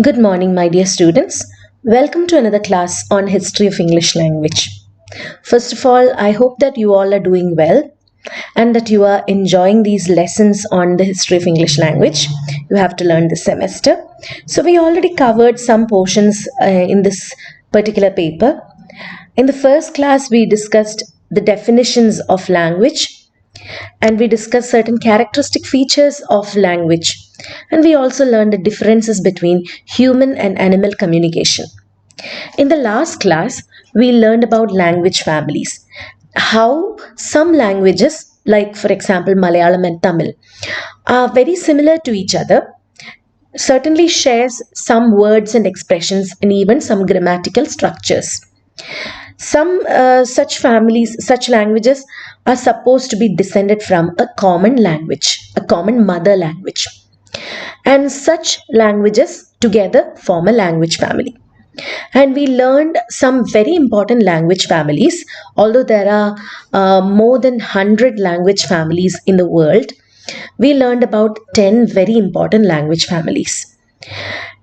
Good morning, my dear students. Welcome to another class on History of English Language. First of all, I hope that you all are doing well and that you are enjoying these lessons on the history of English language you have to learn this semester. So, we already covered some portions in this particular paper. In the first class, we discussed the definitions of language and we discussed certain characteristic features of language, and we also learned the differences between human and animal communication. In the last class, we learned about language families, how some languages, like for example Malayalam and Tamil, are very similar to each other, certainly shares some words and expressions and even some grammatical structures. Some such languages are supposed to be descended from a common language, a common mother language. And such languages together form a language family. And we learned some very important language families, although there are more than 100 language families in the world. We learned about 10 very important language families.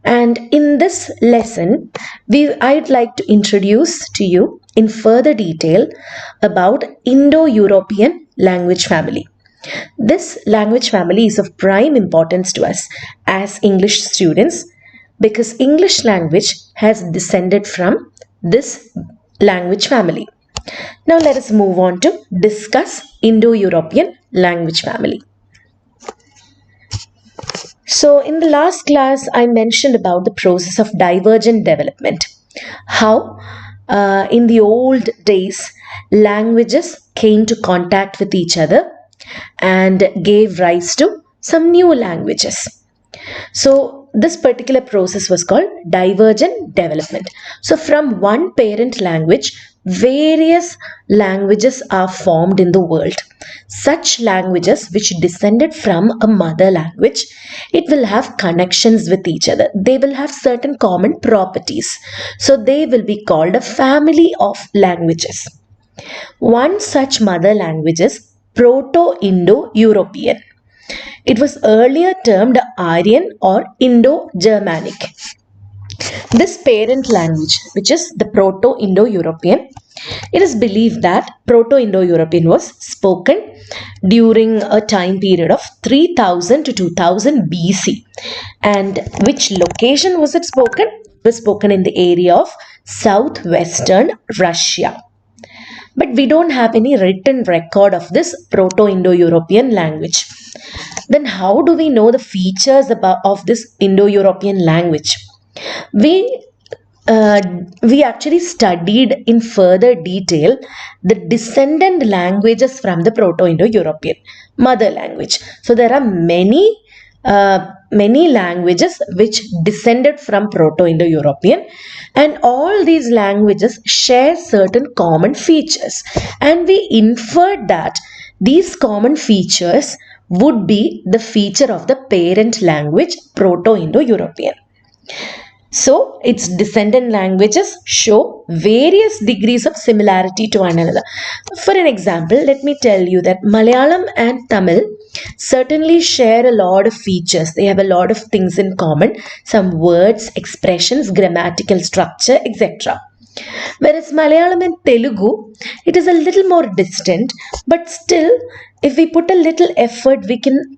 And in this lesson, I'd like to introduce to you in further detail about Indo-European language family. This language family is of prime importance to us as English students because English language has descended from this language family. Now let us move on to discuss Indo-European language family. So in the last class, I mentioned about the process of divergent development. How in the old days, languages came to contact with each other and gave rise to some new languages. So this particular process was called divergent development. So from one parent language, various languages are formed in the world. Such languages which descended from a mother language, it will have connections with each other. They will have certain common properties. So they will be called a family of languages. One such mother language is Proto-Indo-European. It was earlier termed Aryan or Indo-Germanic. This parent language, which is the Proto-Indo-European, it is believed that Proto-Indo-European was spoken during a time period of 3000 to 2000 BC. And which location was it spoken? It was spoken in the area of southwestern Russia. But we don't have any written record of this Proto-Indo-European language. Then how do we know the features of this Indo-European language? We actually studied in further detail the descendant languages from the Proto-Indo-European mother language. So there are many languages which descended from Proto-Indo-European, and all these languages share certain common features, and we inferred that these common features would be the feature of the parent language Proto-Indo-European. So its descendant languages show various degrees of similarity to one another. For an example, let me tell you that Malayalam and Tamil certainly share a lot of features. They have a lot of things in common, some words, expressions, grammatical structure, etc. Whereas Malayalam and Telugu, it is a little more distant, but still, if we put a little effort, we can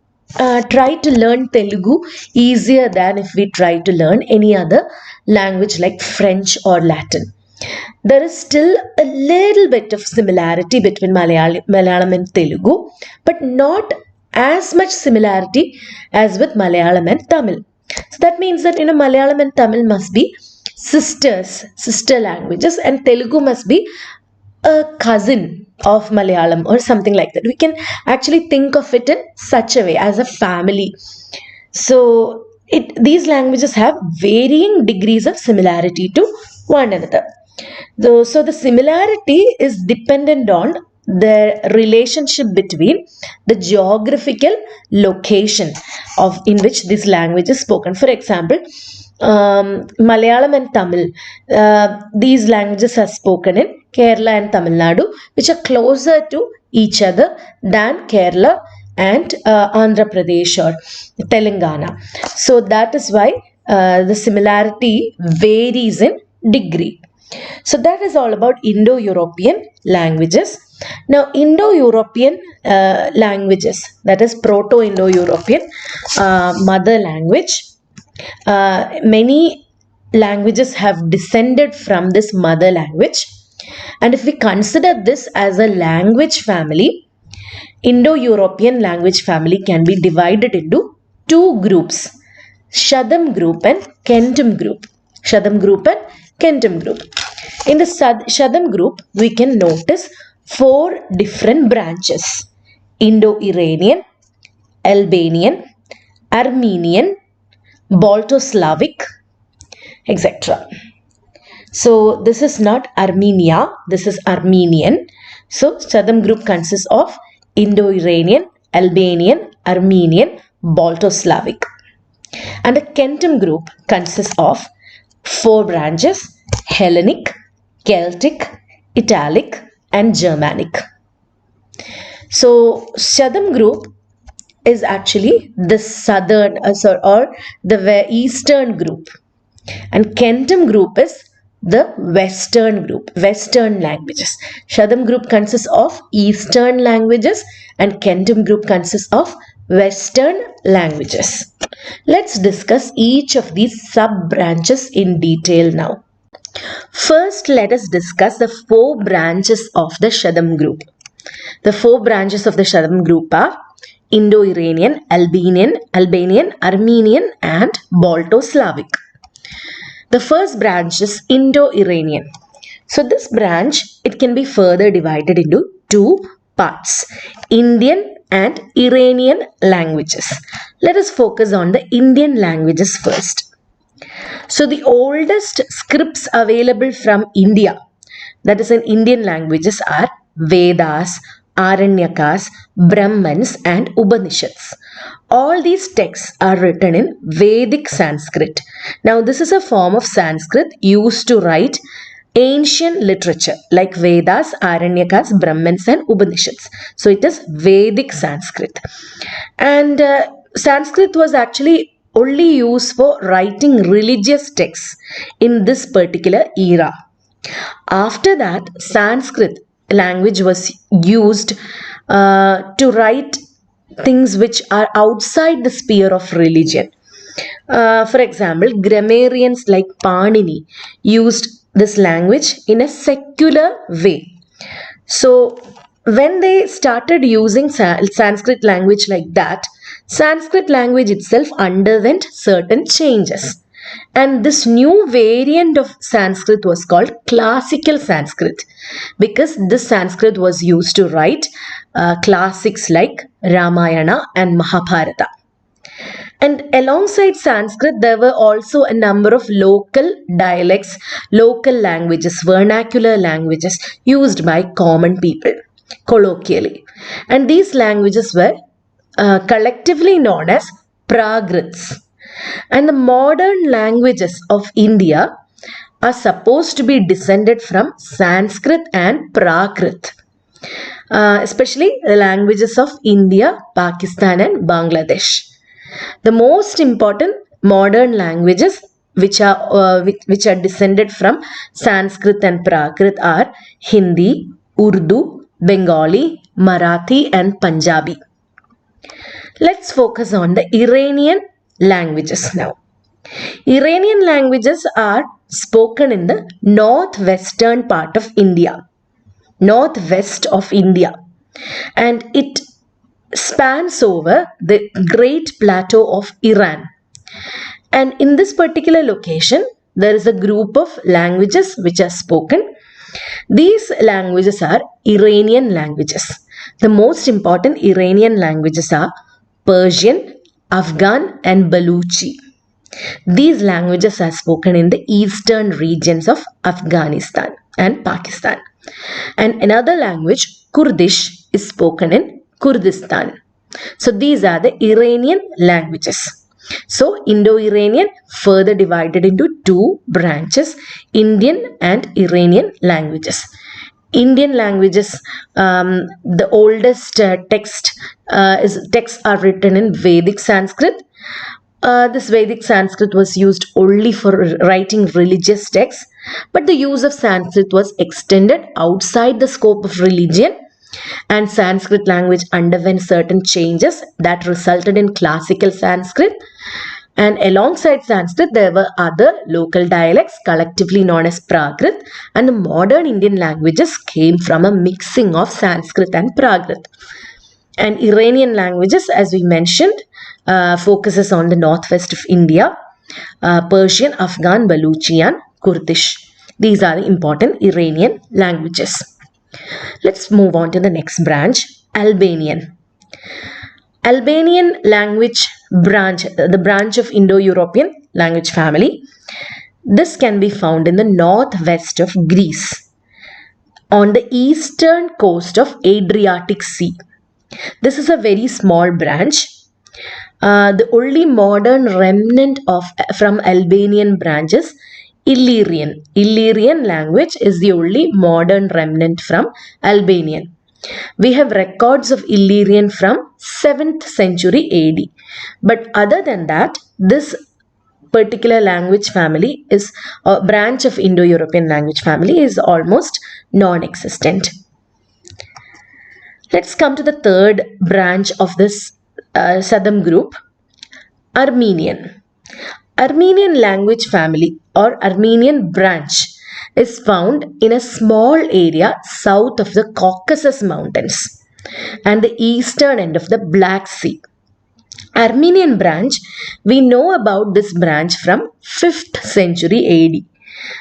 try to learn Telugu easier than if we try to learn any other language like French or Latin. There is still a little bit of similarity between Malayalam and Telugu, but not as much similarity as with Malayalam and Tamil. So that means that Malayalam and Tamil must be sister languages, and Telugu must be a cousin of Malayalam or something like that. We can actually think of it in such a way as a family. So these languages have varying degrees of similarity to one another. So the similarity is dependent on the relationship between the geographical location in which this language is spoken. For example, Malayalam and Tamil, these languages are spoken in Kerala and Tamil Nadu, which are closer to each other than Kerala and Andhra Pradesh or Telangana. So that is why the similarity varies in degree. So that is all about Indo-European languages. Now, Indo-European languages, that is Proto-Indo-European mother language. Many languages have descended from this mother language. And if we consider this as a language family, Indo-European language family can be divided into two groups, Shadam Group and Kentum Group. Shadam Group and Kentum Group. In the Shadam Group, we can notice four different branches: Indo-Iranian, Albanian, Armenian, Balto-Slavic, etc. So this is not Armenia, this is Armenian. So Shadam Group consists of Indo-Iranian, Albanian, Armenian, Balto-Slavic. And the Kentum Group consists of four branches: Hellenic, Celtic, Italic, and Germanic. So Shadam Group is actually the southern or the eastern group, and Kentum Group is the western group, western languages. Shadam Group consists of eastern languages and Kentum Group consists of western languages. Let's discuss each of these sub branches in detail now. First, let us discuss the four branches of the Shadam Group. The four branches of the Shadam Group are Indo-Iranian, Albanian, Armenian, and Balto-Slavic. The first branch is Indo-Iranian. So this branch, it can be further divided into two parts, Indian and Iranian languages. Let us focus on the Indian languages first. So the oldest scripts available from India, that is in Indian languages, are Vedas, Aranyakas, Brahmans, and Upanishads. All these texts are written in Vedic Sanskrit. Now, this is a form of Sanskrit used to write ancient literature like Vedas, Aranyakas, Brahmans, and Upanishads. So, it is Vedic Sanskrit. And Sanskrit was actually only used for writing religious texts in this particular era. After that, Sanskrit language was used to write things which are outside the sphere of religion. For example, grammarians like Panini used this language in a secular way. So, when they started using Sanskrit language like that, Sanskrit language itself underwent certain changes. And this new variant of Sanskrit was called classical Sanskrit because this Sanskrit was used to write classics like Ramayana and Mahabharata. And alongside Sanskrit, there were also a number of local dialects, local languages, vernacular languages used by common people, colloquially. And these languages were collectively known as Prakrits. And the modern languages of India are supposed to be descended from Sanskrit and Prakrit, especially the languages of India, Pakistan, and Bangladesh. The most important modern languages which are descended from Sanskrit and Prakrit are Hindi, Urdu, Bengali, Marathi, and Punjabi. Let's focus on the Iranian languages now. Iranian languages are spoken in the northwestern part of India, northwest of India, and it spans over the Great Plateau of Iran. And in this particular location, there is a group of languages which are spoken. These languages are Iranian languages. The most important Iranian languages are Persian, Afghan, and Baluchi. These languages are spoken in the eastern regions of Afghanistan and Pakistan. And another language, Kurdish, is spoken in Kurdistan. So these are the Iranian languages. So Indo-Iranian further divided into two branches, Indian and Iranian languages. Indian languages, the oldest texts are written in Vedic Sanskrit. This Vedic Sanskrit was used only for writing religious texts, but the use of Sanskrit was extended outside the scope of religion, and Sanskrit language underwent certain changes that resulted in classical Sanskrit. And alongside Sanskrit, there were other local dialects collectively known as Prakrit, and the modern Indian languages came from a mixing of Sanskrit and Prakrit. And Iranian languages, as we mentioned, focuses on the northwest of India, Persian, Afghan, Baluchian, Kurdish. These are the important Iranian languages. Let's move on to the next branch, Albanian. Albanian language branch, the branch of Indo-European language family. This can be found in the northwest of Greece, on the eastern coast of Adriatic Sea. This is a very small branch. The only modern remnant from Albanian branches, Illyrian. Illyrian language is the only modern remnant from Albanian. We have records of Illyrian from 7th century AD. But other than that, this particular language family is a branch of Indo-European language family is almost non-existent. Let's come to the third branch of this Shadam group, Armenian. Armenian language family or Armenian branch is found in a small area south of the Caucasus Mountains and the eastern end of the Black Sea. Armenian branch, we know about this branch from 5th century AD.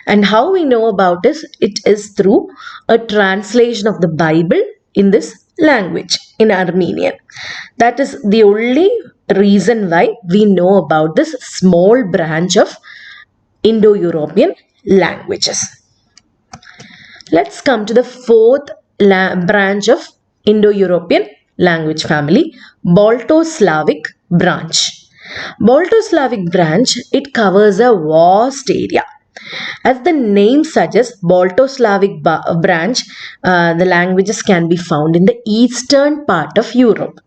And how we know about it is through a translation of the Bible in this language, in Armenian. That is the only reason why we know about this small branch of Indo-European languages. Let's come to the fourth branch of Indo-European language family, Balto-Slavic branch. Balto-Slavic branch, it covers a vast area. As the name suggests, Balto-Slavic branch, the languages can be found in the eastern part of Europe.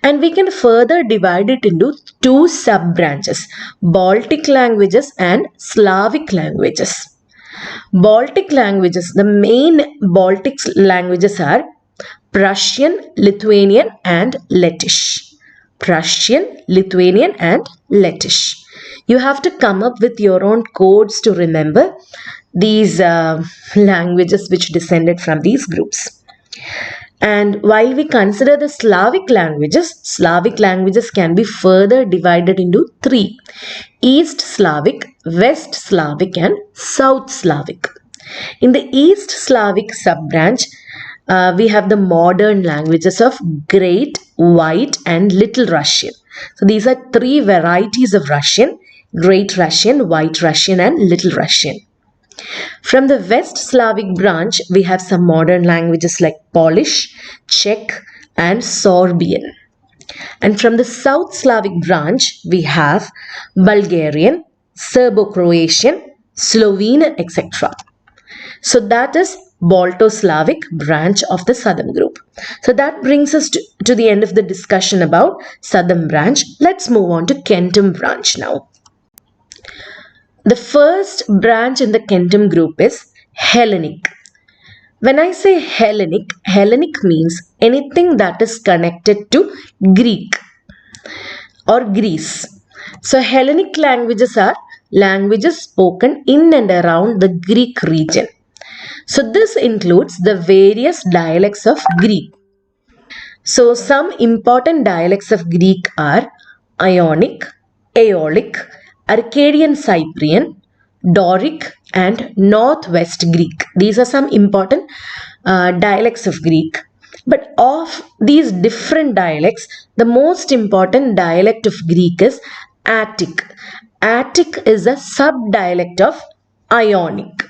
And we can further divide it into two sub-branches, Baltic languages and Slavic languages. Baltic languages, the main Baltic languages are Prussian, Lithuanian and Lettish. Prussian, Lithuanian and Lettish. You have to come up with your own codes to remember these languages which descended from these groups. And while we consider the Slavic languages can be further divided into three: East Slavic, West Slavic and South Slavic. In the East Slavic sub-branch, we have the modern languages of Great, White and Little Russian. So these are three varieties of Russian: Great Russian, White Russian and Little Russian. From the West Slavic branch, we have some modern languages like Polish, Czech and Sorbian. And from the South Slavic branch, we have Bulgarian, Serbo-Croatian, Slovene, etc. So that is Balto-Slavic branch of the Southern group. So that brings us to the end of the discussion about Southern branch. Let's move on to Kentum branch now. The first branch in the Kentum group is Hellenic. When I say Hellenic, Hellenic means anything that is connected to Greek or Greece. So Hellenic languages are languages spoken in and around the Greek region. So this includes the various dialects of Greek. So some important dialects of Greek are Ionic, Aeolic, Arcadian Cyprian, Doric and Northwest Greek. These are some important dialects of Greek. But of these different dialects, the most important dialect of Greek is Attic. Attic is a sub-dialect of Ionic.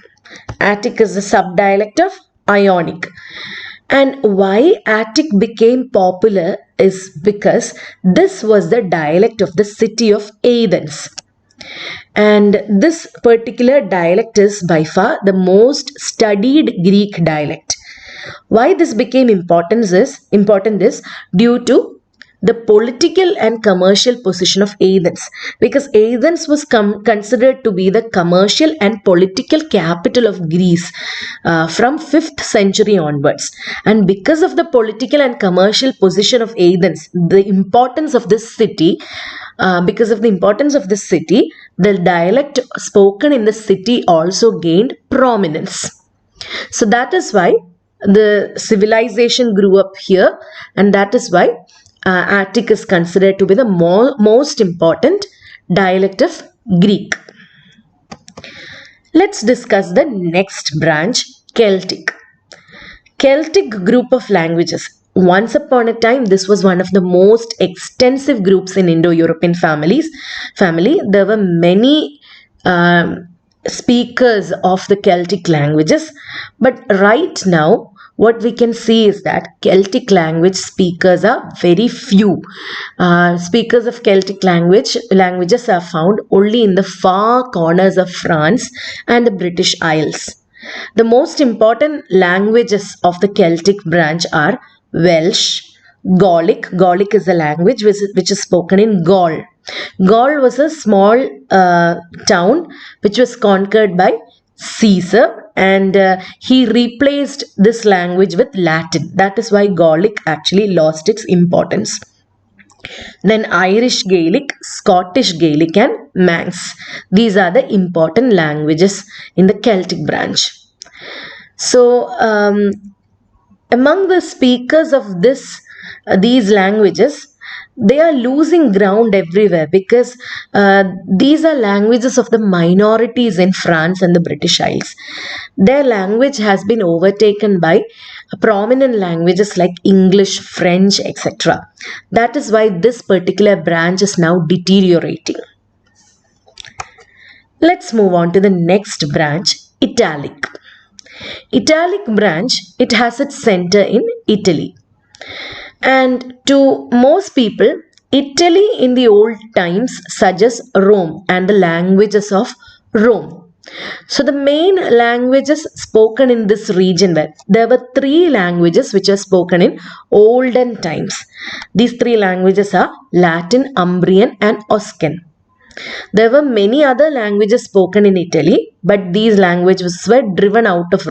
Attic is a sub-dialect of Ionic. And why Attic became popular is because this was the dialect of the city of Athens. And this particular dialect is by far the most studied Greek dialect. Why this became important is due to the political and commercial position of Athens, because Athens was considered to be the commercial and political capital of Greece from 5th century onwards. And because of the political and commercial position of Athens, the importance of this city, the dialect spoken in the city also gained prominence. So that is why the civilization grew up here, and that is why Attic is considered to be the most important dialect of Greek. Let's discuss the next branch, Celtic. Celtic group of languages. Once upon a time, this was one of the most extensive groups in Indo-European family. There were many speakers of the Celtic languages, but right now what we can see is that Celtic language speakers are very few. Speakers of Celtic languages are found only in the far corners of France and the British Isles. The most important languages of the Celtic branch are Welsh, Gallic. Gallic is a language which is spoken in Gaul. Gaul was a small town which was conquered by Caesar, and he replaced this language with Latin. That is why Gallic actually lost its importance. Then Irish Gaelic, Scottish Gaelic and Manx. These are the important languages in the Celtic branch. So among the speakers of these languages, they are losing ground everywhere, because these are languages of the minorities in France and the British Isles. Their language has been overtaken by prominent languages like English, French, etc. That is why this particular branch is now deteriorating. Let's move on to the next branch, Italic. Italic branch, it has its center in Italy. And to most people, Italy in the old times suggests Rome and the languages of Rome. So the main languages spoken in this region, there were 3 languages which are spoken in olden times. These 3 languages are Latin, Umbrian and Oscan. There were many other languages spoken in Italy, but these languages were driven out of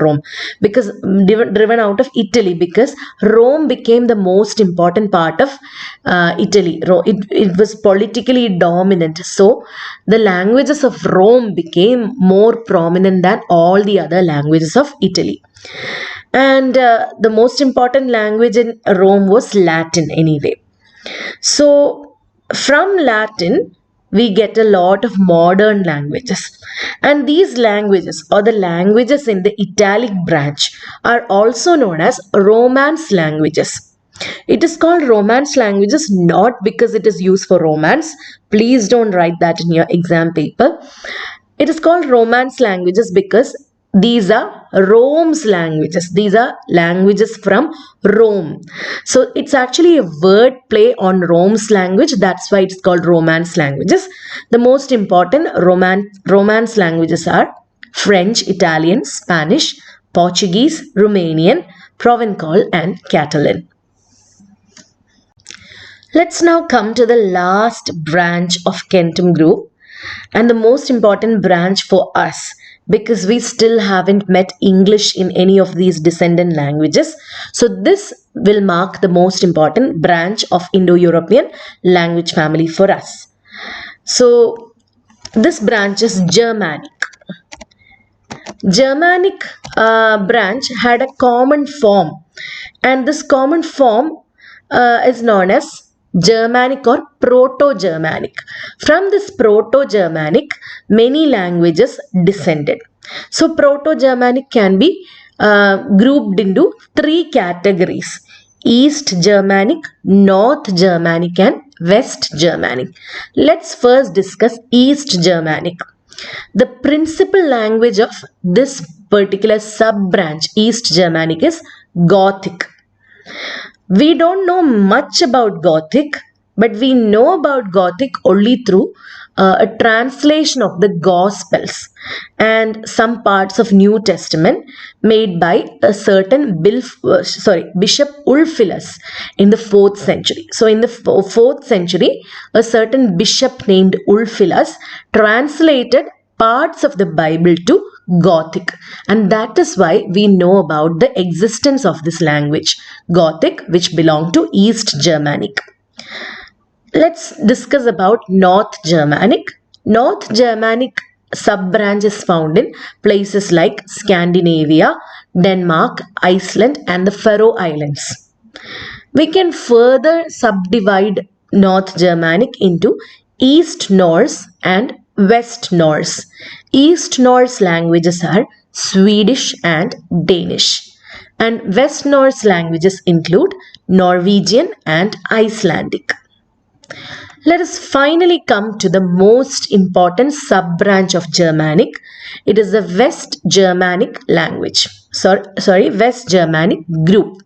Italy because Rome became the most important part of Italy. It was politically dominant, so the languages of Rome became more prominent than all the other languages of Italy. And the most important language in Rome was Latin anyway. So from Latin, we get a lot of modern languages. And these languages, or the languages in the Italic branch, are also known as Romance languages. It is called Romance languages not because it is used for romance. Please don't write that in your exam paper. It is called Romance languages because these are Rome's languages. These are languages from Rome. So it's actually a word play on Rome's language. That's why it's called Romance languages. The most important Romance languages are French, Italian, Spanish, Portuguese, Romanian, Provençal and Catalan. Let's now come to the last branch of Shadam Group, and the most important branch for us, because we still haven't met English in any of these descendant languages. So this will mark the most important branch of Indo-European language family for us. So this branch is Germanic. Germanic branch had a common form, and this common form is known as Germanic or Proto-Germanic. From this Proto-Germanic, many languages descended. So Proto-Germanic can be grouped into 3 categories: East Germanic, North Germanic and West Germanic. Let's first discuss East Germanic. The principal language of this particular sub-branch, East Germanic, is Gothic. We don't know much about Gothic, but we know about Gothic only through a translation of the Gospels and some parts of New Testament made by a certain Bishop Ulfilas in the 4th century. So in the 4th century, a certain bishop named Ulfilas translated parts of the Bible to Gothic, and that is why we know about the existence of this language, Gothic, which belonged to East Germanic. Let's discuss about North Germanic. North Germanic sub-branch is found in places like Scandinavia, Denmark, Iceland, and the Faroe Islands. We can further subdivide North Germanic into East Norse and West Norse. East Norse languages are Swedish and Danish, and West Norse languages include Norwegian and Icelandic. Let us finally come to the most important sub-branch of Germanic. It is the West Germanic language. West Germanic group.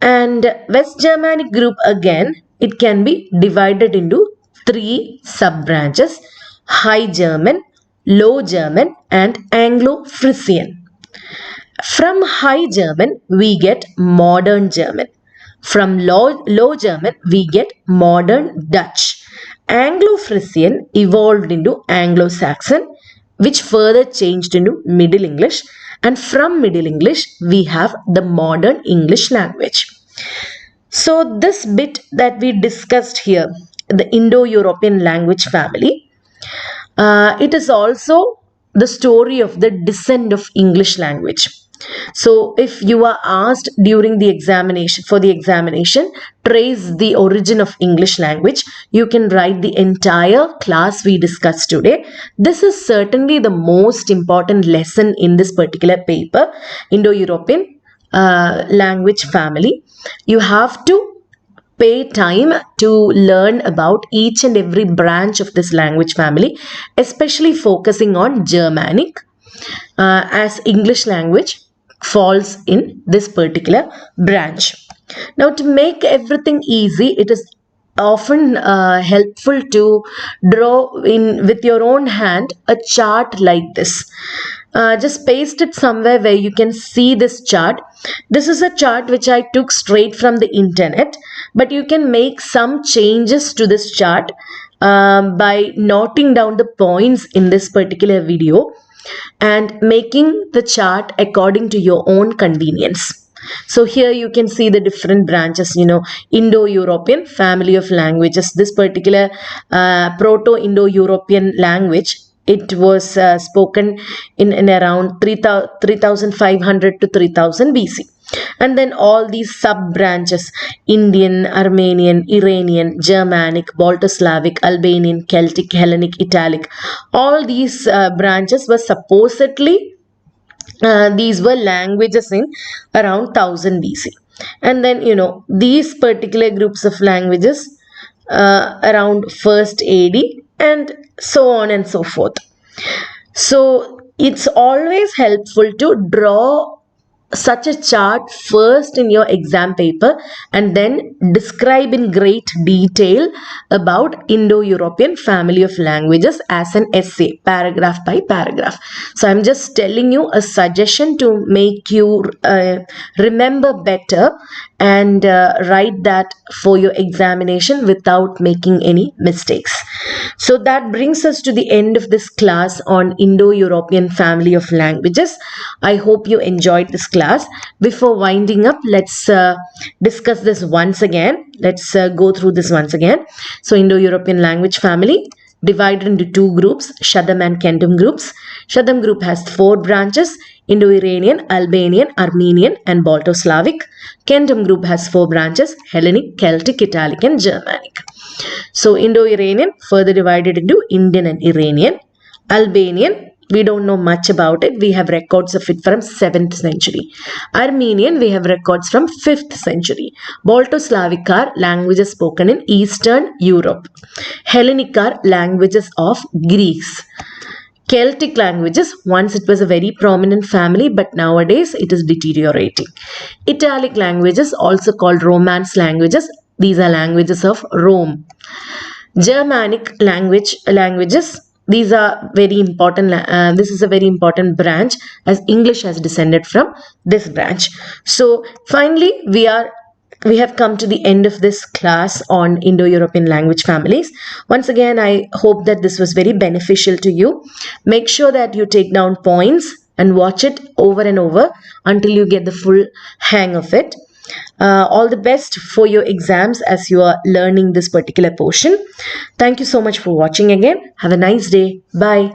And West Germanic group again, it can be divided into 3 sub-branches: High German, Low German, and Anglo-Frisian. From High German, we get Modern German. From Low German, we get Modern Dutch. Anglo-Frisian evolved into Anglo-Saxon, which further changed into Middle English. And from Middle English, we have the Modern English language. So this bit that we discussed here, the Indo-European language family, it is also the story of the descent of English language. So if you are asked during the examination, trace the origin of English language, you can write the entire class we discussed today. This is certainly the most important lesson in this particular paper, Indo-European language family. You have to pay time to learn about each and every branch of this language family, especially focusing on Germanic, as English language falls in this particular branch. Now, to make everything easy, it is often helpful to draw in with your own hand a chart like this. Just paste it somewhere where you can see this chart. This is a chart which I took straight from the internet, but you can make some changes to this chart by noting down the points in this particular video and making the chart according to your own convenience. So here you can see the different branches, Indo-European family of languages. This particular Proto-Indo-European language, it was spoken in around 3500 to 3000 BC. And then all these sub-branches, Indian, Armenian, Iranian, Germanic, Balto-Slavic, Albanian, Celtic, Hellenic, Italic, all these branches were supposedly, these were languages in around 1000 BC. And then, these particular groups of languages around 1st AD and so on and so forth. So it's always helpful to draw such a chart first in your exam paper and then describe in great detail about Indo-European family of languages as an essay, paragraph by paragraph. So I'm just telling you a suggestion to make you remember better and write that for your examination without making any mistakes. So that brings us to the end of this class on Indo-European family of languages. I hope you enjoyed this class. Before winding up, let's discuss this once again. Let's go through this once again. So Indo-European language family divided into 2 groups, Shadam and Shadam groups. Shadam group has 4 branches: Indo Iranian, Albanian, Armenian, and Balto-Slavic. Shadam group has 4 branches: Hellenic, Celtic, Italic, and Germanic. So Indo Iranian further divided into Indian and Iranian. Albanian, we don't know much about it. We have records of it from 7th century. Armenian, we have records from 5th century. Balto-Slavic are languages spoken in Eastern Europe. Hellenic are languages of Greece. Celtic languages, once it was a very prominent family, but nowadays it is deteriorating. Italic languages, also called Romance languages, These are languages of Rome. Germanic languages. These are very important. This is a very important branch, as English has descended from this branch. So finally, we have come to the end of this class on Indo-European language families. Once again, I hope that this was very beneficial to you. Make sure that you take down points and watch it over and over until you get the full hang of it. All the best for your exams as you are learning this particular portion. Thank you so much for watching again. Have a nice day. Bye.